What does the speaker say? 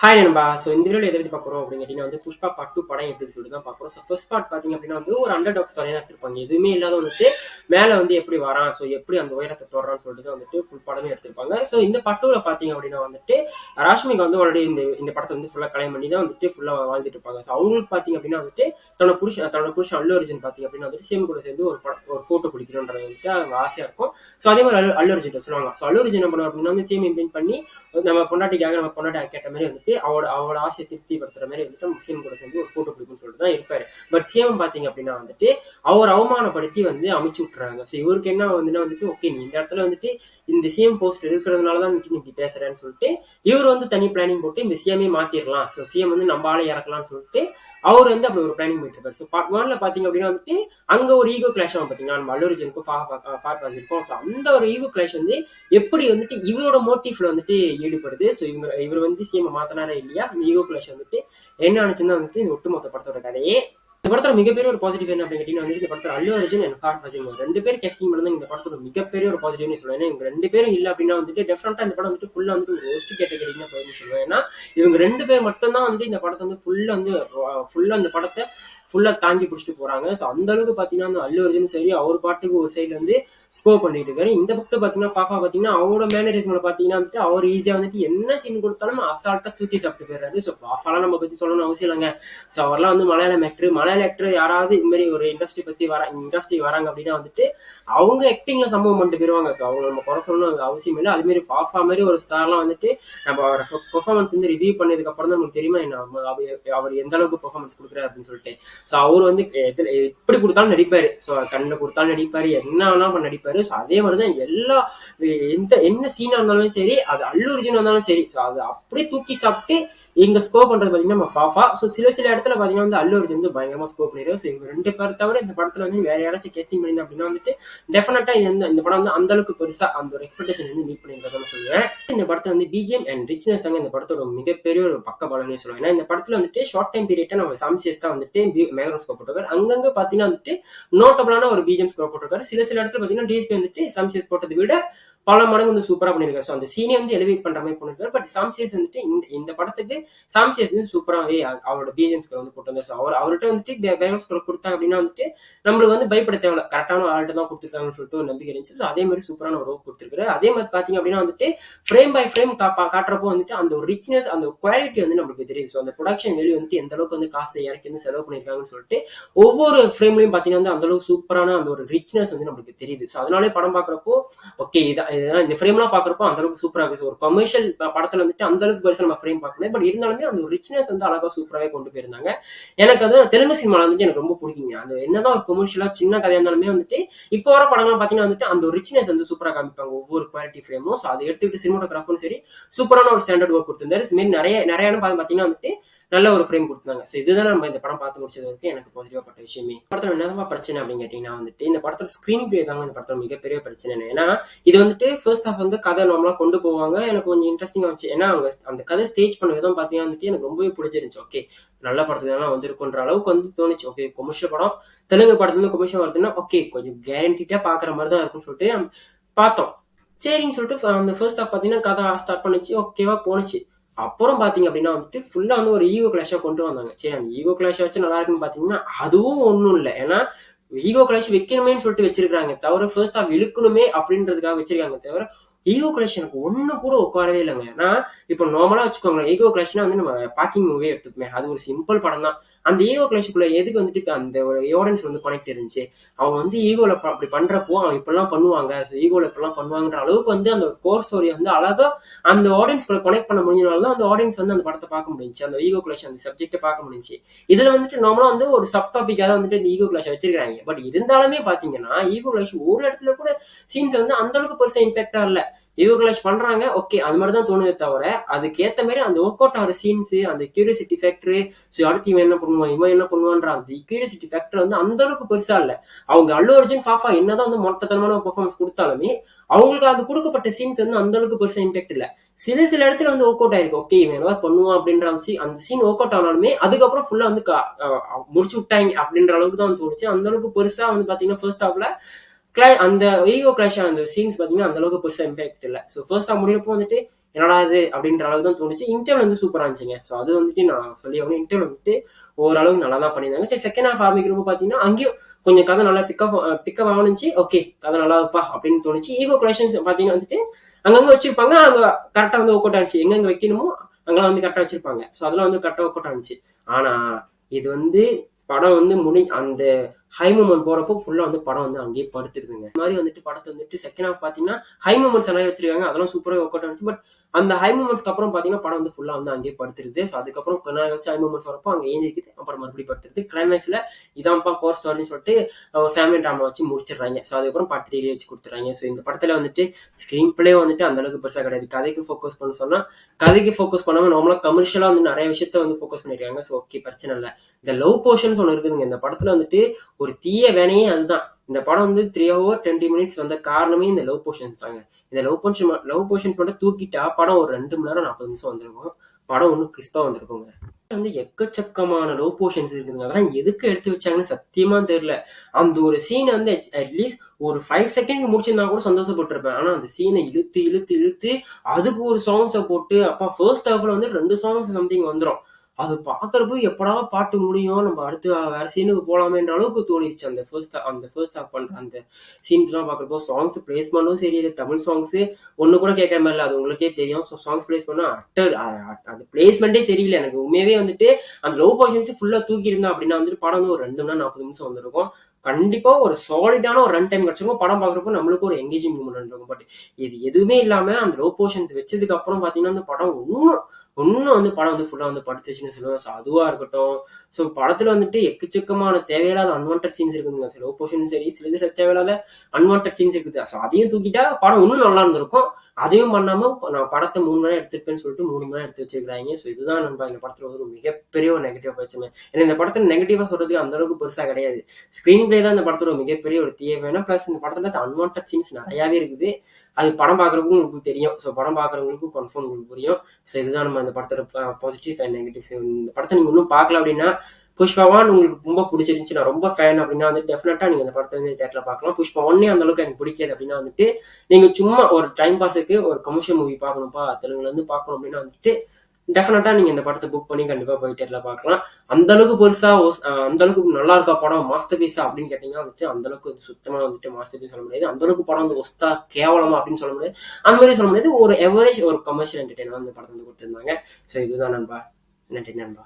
Hi நண்பா. So இந்த வீடியோவில் எதை பற்றி பார்க்குறோம் அப்படின்னு கேட்டிங்கன்னா புஷ்பா பார்ட் 2 படம் எப்படின்னு சொல்லிட்டு தான் பார்க்குறோம். ஸோ ஃபர்ஸ்ட் பார்ட் பார்த்தீங்க அப்படின்னா ஒரு அண்டர் டாக் ஸ்டோரியாக எடுத்திருப்பாங்க. எதுவுமே இல்லாத மேலே எப்படி வரான், ஸோ எப்படி அந்த உயரத்தை தொடரான்னு சொல்லிட்டு தான் ஃபுல் படமே எடுத்திருப்பாங்க. ஸோ இந்த பார்ட் 2ல பார்த்தீங்க அப்படின்னா ராஷ்மிகா ஆல்ரெடி இந்த படத்தை ஃபுல்லாக கல்யாணம் பண்ணி தான் ஃபுல்லாக வாழ்ந்துட்டு இருப்பாங்க. ஸோ அவங்களுக்கு பார்த்தீங்க அப்படின்னா தன்னோட புருஷன் அல்லு அர்ஜுன் பார்த்தீங்க அப்படின்னா சேம் கூட சேர்ந்து ஒரு ஃபோட்டோ பிடிக்கணுன்றது அவங்க ஆசையாக இருக்கும். ஸோ அதே மாதிரி அல்லு அர்ஜுன் சொல்லுவாங்க. ஸோ அல்லு அர்ஜுன் என்ன பண்ணுவோம் அப்படின்னா சேம் மெயின்டைன் பண்ணி நம்ம பொண்டாட்டிக்காக நம்ம பொண்டாட்டி கேட்ட மாதிரி அவரோட ஆசையை திருப்திப்படுத்துற மாதிரி முஸ்லீம் கூட சேர்ந்து ஒரு போட்டோ பிடிக்கும்னு சொல்லிட்டு தான் இருப்பாரு. பட் சிஎம் பாத்தீங்க அப்படின்னா அவர் அவமானப்படுத்தி அமைச்சு விட்டுறாங்க. ஸோ இவருக்கு என்ன ஓகே நீ இந்த இடத்துல இந்த சிஎம் போஸ்ட் இருக்கிறதுனாலதான் நீ இப்படி பேசுறேன்னு சொல்லிட்டு இவர் தனி பிளானிங் போட்டு இந்த சிஎம்ஏ மாத்திரலாம். ஸோ சிஎம் நம்ம ஆளே இறக்கலாம்னு சொல்லிட்டு அவர் அப்படி ஒரு பிளானிங் போயிட்டு இருப்பாரு. ஸோ பார்ட் 1ல பாத்தீங்க அப்படின்னா அங்க ஒரு ஈகோ கிளாஷ் ஆகும் பாத்தீங்கன்னா நம்ம அல்லு அர்ஜுனுக்கும் ஃபார்பாஸ் இருக்கும். ஸோ அந்த ஒரு ஈகோ கிளாஷ் எப்படி இவரோட மோட்டிவ்ல ஈடுபடுது. ஸோ இவர் சிஎம் மாத்தினாரா இல்லையா, இந்த ஈகோ கிளாஷ் என்ன ஆனிச்சுன்னா இந்த ஒட்டுமொத்த படத்தோட கதையே. இந்த படத்தோட மிகப்பெரிய ஒரு பாசிட்டிவ் என்ன அப்படின்னு கேட்டீங்கன்னா இந்த படத்தோட அல்லு அர்ஜுன் அண்ட் ஃபார்பாஸ் ரெண்டு பேர் கேஸ்டிங் பண்ணது இந்த படத்தோட மிகப்பெரிய ஒரு பாசிட்டிவ்னு சொல்லுவேன். ஏன்னா இவங்க ரெண்டு பேரும் இல்லை அப்படின்னா டெஃபினட்டா இந்த படம் ஃபுல்லா ஒரு ஒஸ்ட் கேட்டகரின்னு போயின்னு சொல்லுவேன். ஏன்னா இவங்க ரெண்டு பேர் மட்டும் தான் இந்த படத்தை ஃபுல்லா இந்த படத்தை ஃபுல்லா தாங்கி பிடிச்சிட்டு போறாங்க. ஸோ அந்த அளவுக்கு பாத்தீங்கன்னா அல்லு அர்ஜுன் சரி அவர் பாட்டுக்கு ஒரு சைட்ல ஸ்கோர் பண்ணிட்டு இருக்காரு. இந்த பக்கம் பாத்தீங்கன்னா ஃபாஃபா பாத்தீங்கன்னா அவரோட மேனரிசம்ல பாத்தீங்கன்னா அவர் ஈஸியா என்ன சீன் கொடுத்தாலும் அசால்ட்டா தூக்கி சாப்பிட்டு போயிடுறாரு. ஸோ ஃபாஃபாலாம் நம்ம பத்தி சொல்லணும்னு அவசியம் இல்லைங்க. ஸோ அவர்லாம் மலையாள ஆக்டர் யாராவது இந்த மாதிரி ஒரு இண்டஸ்ட்ரி வராங்க அப்படின்னா அவங்க ஆக்டிங்ல சம்பவம் பண்ணிட்டு போயிருவாங்க. ஸோ அவங்க நம்ம குறை சொல்லணும் அவசியம் இல்லை. அது மாதிரி ஃபாஃபா மாதிரி ஒரு ஸ்டார்லாம் நம்ம அவரோட பெர்ஃபார்மன்ஸ் ரிவ்யூ பண்ணதுக்கு அப்புறம் தான் நமக்கு தெரியுமா அவர் எந்த அளவுக்கு பெர்ஃபார்மன்ஸ் கொடுக்குறாரு அப்படின்னு சொல்லிட்டு. ஸோ அவர் எப்படி கொடுத்தாலும் நடிப்பாரு. ஸோ கண்ணில் கொடுத்தாலும் நடிப்பாரு, என்ன வேணாலும் நடிப்பாரு. ஸோ அதே மாதிரிதான் எல்லா என்ன சீனா இருந்தாலும் சரி, அது அல்லு அர்ஜுன் இருந்தாலும் சரி, ஸோ அது அப்படியே தூக்கி சாப்பிட்டு இங்க ஸ்கோர் பண்றது பாத்தீங்கன்னா நம்ம ஃபாஃபா. ஸோ சில இடத்துல பாத்தீங்கன்னா அல்லு அர்ஜுன் பயங்கரமா ஸ்கோர் பண்ணிடுவோம். ஸோ இவங்க ரெண்டு பேர் தவிர இந்த படத்துல வேற யாராச்சும் கேஸ்டிங் பண்ணிருந்தா அப்படின்னா டெஃபினட்டா இந்த படம் அந்த அளவுக்கு பெருசா அந்த ஒரு எக்ஸ்பெக்டேஷன் மீட் பண்ணிருக்கதான் சொல்லுவேன். இந்த படத்துல பிஜிஎம் அண்ட் ரிச்னஸ் தாங்க இந்த படத்தோட மிகப்பெரிய ஒரு பக்க பலன்னு சொல்லுவேன். ஏன்னா இந்த படத்துல ஷார்ட் டைம் பீரியட் நம்ம சாம்சியஸ் தான் மேக்ரோ ஸ்கோர் போட்டிருக்காரு. அங்கங்க பாத்தீங்கன்னா நோட்டபிளான ஒரு பிஜிஎம் ஸ்கோர் போட்டிருக்காரு. சில இடத்துல பாத்தீங்கன்னா டிஎஸ்பி சாம்சியஸ் போட்டதை விட பல மடங்கு சூப்பரா பண்ணிருக்காரு. ஸோ அந்த சீனை எலிவேட் பண்ற மாதிரி பண்ணிருக்காரு. பட் சாம்சியஸ் இந்த படத்துக்கு சாம்சியஸ் சூப்பராகவே அவரோட பிஜிஎம் ஸ்கோர் போட்டு வந்தார். ஸோ அவர்கிட்ட பேக்ரவுண்ட் ஸ்கோர் கொடுத்தாங்க அப்படின்னா நம்மளுக்கு பயப்பட தேவை, கரெக்டான ஆள்கிட்ட தான் கொடுத்துருக்காங்கன்னு சொல்லிட்டு ஒரு நம்பிக்கை இருந்துச்சு. ஸோ அதே மாதிரி சூப்பரான ஒரு ரோப் கொடுத்துருக்காரு. அதே மாதிரி பாத்தீங்க அப்படின்னா ஃப்ரேம் பை ஃப்ரேம் காட்டுறப்போ அந்த ஒரு ரிச்னஸ் அந்த குவாலிட்டி நம்மளுக்கு தெரியுது. ஸோ அந்த ப்ரொடக்ஷன் வெளியே எந்த அளவுக்கு காசை இறக்கி செலவு பண்ணிருக்காங்கன்னு சொல்லிட்டு ஒவ்வொரு ஃப்ரேம்லயும் பாத்தீங்கன்னா அந்த அளவுக்கு சூப்பரான அந்த ஒரு ரிச்னஸ் நம்மளுக்கு தெரியுது. ஸோ அதனாலே படம் பாக்குறப்போ ஓகே இந்த ஃப்ரேம்லாம் பாக்குறப்போ அந்த அளவுக்கு சூப்பரா இருக்கு. ஒரு கமர்ஷியல் படத்துல அந்த அளவுக்கு பெருசா நம்ம ஃப்ரேம் பார்க்கணும். பட் இருந்தாலுமே அந்த ஒரு ரிச்னஸ் அழகா சூப்பராகவே கொண்டு போயிருந்தாங்க. எனக்கு அது தெலுங்கு சினிமால எனக்கு ரொம்ப பிடிக்குங்க. அது என்னதான் ஒரு கமர்ஷியலா சின்ன கதையா இருந்தாலுமே இப்போ வர படங்கள் பாத்தீங்கன்னா அந்த ஒரு ரிச்னஸ் சூப்பரா காமிப்பாங்க ஒவ்வொரு குவாலிட்டி ஃப்ரேமும். ஸோ அதை எடுத்துக்கிட்டு சினிமாட்டோகிராஃபரும் சரி சூப்பரான ஒரு ஸ்டாண்டர்ட் ஒர்க் கொடுத்திருந்தாரு. நிறைய பாத்தீங்கன்னா நல்ல ஒரு ஃப்ரேம் கொடுத்தாங்க. ஸோ இதுதான் நம்ம இந்த படம் பார்த்து முடிச்சது வரைக்கும் எனக்கு பாசிட்டிவா பட்ட விஷயமே. படத்துல என்னதான் பிரச்சனை அப்படின்னு கேட்டீங்கன்னா இந்த படத்துல ஸ்கிரீன் பிளே தாங்க இந்த படத்துல மிகப்பெரிய பிரச்சனை. ஏன்னா இது ஃபர்ஸ்ட் ஹாஃப் கதை நார்மலா கொண்டு போவாங்க. எனக்கு கொஞ்சம் இன்ட்ரெஸ்டிங்கா இருந்துச்சு. ஏன்னா அவங்க அந்த கதை ஸ்டேஜ் பண்ண விதம் பாத்தீங்கன்னா எனக்கு ரொம்பவே பிடிச்சிருந்துச்சு. ஓகே நல்ல படத்துலாம் வந்திருக்குன்ற அளவுக்கு தோணுச்சு. ஓகே கொமர்ஷியல் படம் தெலுங்கு படத்துல கொமர்ஷியல் வருதுன்னா ஓகே கொஞ்சம் கேரண்டிட்டா பாக்குற மாதிரி தான் இருக்கும்னு சொல்லிட்டு பார்த்தோம். சரின்னு சொல்லிட்டு அந்த ஃபர்ஸ்ட் ஹாஃப் பாத்தீங்கன்னா கதை ஸ்டார்ட் பண்ணிச்சு, ஓகேவா போனுச்சு. அப்புறம் பாத்தீங்க அப்படின்னா ஃபுல்லா ஒரு ஈகோ கிளாஷா கொண்டு வந்தாங்க. சரி அந்த ஈகோ கிளாஷ் வச்சு நல்லா இருக்குன்னு பாத்தீங்கன்னா அதுவும் ஒண்ணும் இல்லை. ஏன்னா ஈகோ கிளாஷ் வைக்கணுமேன்னு சொல்லிட்டு வச்சிருக்காங்க தவிர ஃபர்ஸ்ட் ஹாஃப் இழுக்கணுமே அப்படின்றதுக்காக வச்சிருக்காங்க தவிர ஈகோ கிளாஷ் எனக்கு ஒண்ணு கூட உட்காரவே இல்லைங்க. ஏன்னா இப்போ நார்மலா வச்சுக்கோங்களேன், ஈகோ கிளாஷ்னா நம்ம பாக்கிங் மூவியே எடுத்துக்குமே, அது ஒரு சிம்பிள் படம் தான். அந்த ஈகோ கிளாஷுக்குள்ள எதுக்கு அந்த ஒரு ஆடியன்ஸ் கனெக்ட் இருந்துச்சு. அவங்க ஈகோல அப்படி பண்றப்போ அவங்க இப்பெல்லாம் பண்ணுவாங்க, ஈகோல இப்பெல்லாம் பண்ணுவாங்கன்ற அளவுக்கு அந்த கோர் ஸ்டோரி அழகா அந்த ஆடியன்ஸ்குள்ள கனெக்ட் பண்ண முடிஞ்சனாலதான் அந்த ஆடியன்ஸ் அந்த படத்தை பார்க்க முடிஞ்சு, அந்த ஈகோ கிளாஷ் அந்த சப்ஜெக்டை பார்க்க முடிஞ்சு. இதுல நார்மலா ஒரு சப் டாபிக்காக இந்த ஈகோ கிளாஷ் வச்சிருக்காங்க. பட் இருந்தாலுமே பாத்தீங்கன்னா ஈகோ கிளாஷ் ஒரு இடத்துல கூட சீன்ஸ் அந்த அளவுக்கு பெருசா இம்பாக்டா இல்ல. ஈகோ கிளாஷ் பண்றாங்க ஓகே அது மாதிரிதான் தோணுதே தவிர அதுக்கேற்ற மாதிரி அந்த ஒர்க் அவுட் ஆகிற சீன்ஸ் அந்த கியூரியாசிட்டி ஃபேக்டர், அடுத்து இவன் என்ன பண்ணுவான் இவன் என்ன பண்ணுவான்ற அந்த கியூரியாசிட்டி ஃபேக்டர் அந்த அளவுக்கு பெருசா இல்ல. அவங்க அல்லு அர்ஜுன் ஃபாஃபா என்னதான் மொட்டத்தனமான பெர்ஃபார்மன்ஸ் கொடுத்தாலுமே அவங்களுக்கு அது கொடுக்கப்பட்ட சீன்ஸ் அந்த அளவுக்கு பெருசா இம்பாக்ட் இல்ல. சில இடத்துல ஒர்க் அவுட் ஆயிருக்கு. ஓகே இவன் ஏதாவது பண்ணுவான் அப்படின்ற அந்த சீன் ஒர்க் அவுட் ஆனாலுமே அதுக்கப்புறம் ஃபுல்லா முடிச்சு விட்டாங்க அப்படின்ற அளவுக்கு தான் தோணுச்சு. அந்த அளவுக்கு பெருசா பாத்தீங்கன்னா ஃபர்ஸ்ட் ஹாஃப்ல அந்த ஈகோ கிளாஷ் அந்த சீன்ஸ் பாத்தீங்கன்னா அந்த அளவுக்கு பெருசா இம்பாக்ட் இல்ல. ஸோ ஃபர்ஸ்ட் ஹாஃப் முடியறப்போ என்னடா இது அப்படின்ற அளவுக்கு தான் தோணுச்சு. இன்டர்வல் வந்து சூப்பரா இருந்துச்சுங்க. ஸோ அது வந்துட்டு நான் சொல்லி ஆகணும். இன்டர்வல் வந்துட்டு ஓரளவுக்கு நல்லா தான் பண்ணியிருந்தாங்க. சரி செகண்ட் ஹாஃப் ஆரம்பிக்கிறப்போ பார்த்தீங்கன்னா, அங்கேயும் கொஞ்சம் கதை நல்லா பிக்கப் ஆனுச்சு. ஓகே கதை நல்லா இருப்பா அப்படின்னு தோணுச்சு. ஈகோ கொலெக்ஷன்ஸ் பார்த்தீங்கன்னா வந்துட்டு அங்கங்க வச்சிருப்பாங்க. அங்க கரெக்டா வந்து ஒர்க் அவுட் ஆச்சு. எங்கெங்க வைக்கணுமோ அங்கெல்லாம் வந்து கரெக்டா வச்சிருப்பாங்க. ஸோ அதெல்லாம் வந்து கரெக்டா ஒர்க் அவுட் ஆச்சு. ஆனா இது வந்து படம் வந்து அந்த ஹை மூமெண்ட் போறப்போ ஃபுல்லா வந்து படம் வந்து அங்கேயே படுத்துருதுங்க. இந்த மாதிரி வந்துட்டு படத்தை வந்துட்டு செகண்ட் ஹாஃப் பாத்தீங்கன்னா ஹை மூமெண்ட்ஸ் நிறைய வச்சிருக்காங்க. அதெல்லாம் சூப்பரா ஒர்க் அவுட் ஆச்சு. பட் அந்த ஹை மூமெண்ட்ஸ்க்கு அப்புறம் பாத்தீங்கன்னா படம் வந்து ஃபுல்லா வந்து அங்கேயே படுத்துருது. ஸோ அதுக்கப்புறம் கொஞ்ச நாள் வச்சு ஹை மூமெண்ட்ஸ் வரப்போ அங்கே ஏந்திருக்குது. அப்புறம் மறுபடியும் படுத்துருது. கிளைமேக்ஸ்ல இதான்ப்பா கோர் ஸ்டோரின்னு சொல்லிட்டு ஒரு ஃபேமிலி ட்ராமா வச்சு முடிச்சிடுறாங்க. ஸோ அதுக்கப்புறம் பார்ட் 3 வச்சு கொடுத்துறாங்க. ஸோ இந்த படத்துல வந்துட்டு ஸ்கிரீன் பிளே வந்துட்டு அந்த அளவுக்கு பெருசா கிடையாது. கதைக்கு ஃபோக்கஸ் பண்ண சொன்னா கதைக்கு ஃபோக்கஸ் பண்ணாம நார்மலா கமர்ஷியலா வந்து நிறைய விஷயத்த வந்து ஃபோக்கஸ் பண்ணிருக்காங்க. ஸோ ஓகே பிரச்சனை இல்லை. இந்த லவ் போர்ஷன்ஸ் ஒன்று இருக்குதுங்க இந்த படத்துல வந்துட்டு. ஒரு தீய வேணையே அதுதான். இந்த படம் வந்து 3 hours 20 minutes வந்த காரணமே இந்த லவ் போர்ஷன்ஸ் தாங்க. இந்த லவ் போர்ஷன்ஸ் மட்டும் தூக்கிட்டா படம் ஒரு 2 மணி நேரம் 40 நிமிஷம் வந்திருக்கும். படம் ஒன்றும் கிறிஸ்பா வந்திருக்குங்க. வந்து எக்கச்சக்கமான லவ் போர்ஷன்ஸ் இருக்குங்க. அதெல்லாம் எதுக்கு எடுத்து வச்சாங்கன்னு சத்தியமா தெரியல. அந்த ஒரு சீனை வந்து அட்லீஸ்ட் ஒரு 5 செகண்ட் முடிச்சிருந்தா கூட சந்தோஷப்பட்டிருப்பேன். ஆனா அந்த சீனை இழுத்து இழுத்து இழுத்து அதுக்கு ஒரு சாங்ஸை போட்டு அப்பா ஃபர்ஸ்ட் ஹாஃப்ல வந்து 2 சாங்ஸ் சம்திங் வந்துடும். அது பாக்குறப்போ எப்படா பாட்டு முடியும், நம்ம அடுத்து வேற சீனுக்கு போலாமேன்ற அளவுக்கு தோணிருச்சு. அந்த ஃபர்ஸ்ட் ஹாஃப் பண்ற அந்த சீன்ஸ் எல்லாம் பாக்குறப்போ சாங்ஸ் பிளேஸ்மெண்ட்டும் சரி, தமிழ் சாங்ஸ் ஒண்ணு கூட கேட்க மாதிரி இல்லை. அது உங்களுக்கே தெரியும். ஸோ சாங்ஸ் பிளேஸ் பண்ணா அது பிளேஸ்மெண்ட்டே சரியில்லை. எனக்கு உண்மையாவே வந்துட்டு அந்த லவ் போர்ஷன்ஸ் ஃபுல்லா தூக்கி இருந்தா அப்படின்னா வந்துட்டு படம் வந்து ஒரு 2 மணி நேரம் 40 நிமிஷம் வந்திருக்கும். கண்டிப்பா ஒரு சாலிடான ஒரு ரன் டைம் கிடைச்சிருக்கும். படம் பாக்குறப்போ நம்மளுக்கு ஒரு எங்கேஜிங் மூமெண்ட் இருக்கும். பட் இது எதுவுமே இல்லாம அந்த லவ் போர்ஷன்ஸ் வச்சதுக்கு அப்புறம் பாத்தீங்கன்னா அந்த படம் இன்னும் வந்து படம் வந்து ஃபுல்லா வந்து படுத்துச்சுன்னு சொல்லுவேன். ஸோ அதுவா இருக்கட்டும். ஸோ படத்துல வந்துட்டு எக்கச்சக்கமான தேவையில்லாத அன்வான்ட் சீன்ஸ் இருக்குதுங்க. சில லவ் போர்ஷனும் சரி, சில தேவையில்லாத அன்வான்ட் சீன்ஸ் இருக்குது. ஸோ அதையும் தூக்கிட்டா படம் இன்னும் நல்லா இருந்திருக்கும். அதையும் பண்ணாம நான் படத்தை 3 மணி நேரம் எடுத்துருப்பேன்னு சொல்லிட்டு 3 மணி நேரம் எடுத்து வச்சிருக்காங்க. ஸோ இதுதான் நம்ம இந்த படத்துல ஒரு மிகப்பெரிய ஒரு நெகட்டிவ் பிரச்சனை. ஏன்னா இந்த படத்துல நெகட்டிவா சொல்றதுக்கு அந்த அளவுக்கு பெருசா கிடையாது. ஸ்கிரீன் பிளே தான் இந்த படத்தோட மிகப்பெரிய ஒரு தீயவைனா. பிளஸ் இந்த படத்துல அன்வான்ட் சீன்ஸ் நிறையாவே இருக்குது. அது படம் பார்க்குறவங்களுக்கும் உங்களுக்கு தெரியும். ஸோ படம் பார்க்குறவங்களுக்கும் கன்ஃபார்ம் உங்களுக்கு புரியும். ஸோ இதுதான் நம்ம இந்த படத்தோட பாசிட்டிவ் அண்ட் நெகட்டிவ்ஸ். இந்த படத்தை நீங்கள் இன்னும் பார்க்கல அப்படின்னா புஷ்பா 1 உங்களுக்கு ரொம்ப பிடிச்சிருந்துச்சு, நான் ரொம்ப ஃபேன் அப்படின்னா வந்து டெஃபினட்டா நீங்கள் இந்த படத்தை வந்து தேட்டரில் பார்க்கலாம். புஷ்பா 1 அந்த அளவுக்கு எனக்கு பிடிக்காது அப்படின்னா வந்துட்டு நீங்கள் சும்மா ஒரு டைம் பாஸுக்கு ஒரு கமர்ஷியல் மூவி பார்க்கணும்ப்பா, தெலுங்குல இருந்து பார்க்கணும் அப்படின்னா வந்துட்டு டெஃபினட்டா நீங்க இந்த படத்தை புக் பண்ணி கண்டிப்பா போய் தியேட்டர்ல பார்க்கலாம். அந்த அளவுக்கு பெருசா அந்த அளவுக்கு நல்லா இருக்கா படம், மாஸ்டர் பீஸா அப்படின்னு கேட்டீங்கன்னா வந்துட்டு அந்த அளவுக்கு வந்து சுத்தமா வந்துட்டு மாஸ்டர் பீஸ் சொல்ல முடியாது. அந்த அளவுக்கு படம் வந்து ஒஸ்தா கேவலமா அப்படின்னு சொல்ல முடியாது. அந்த மாதிரி சொல்ல முடியாது. ஒரு எவரேஜ் ஒரு கமர்ஷியல் என்டர்டைனர் வந்து படம் வந்து கொடுத்திருந்தாங்க. ஸோ இதுதான் நண்பா. நன்றி நண்பா.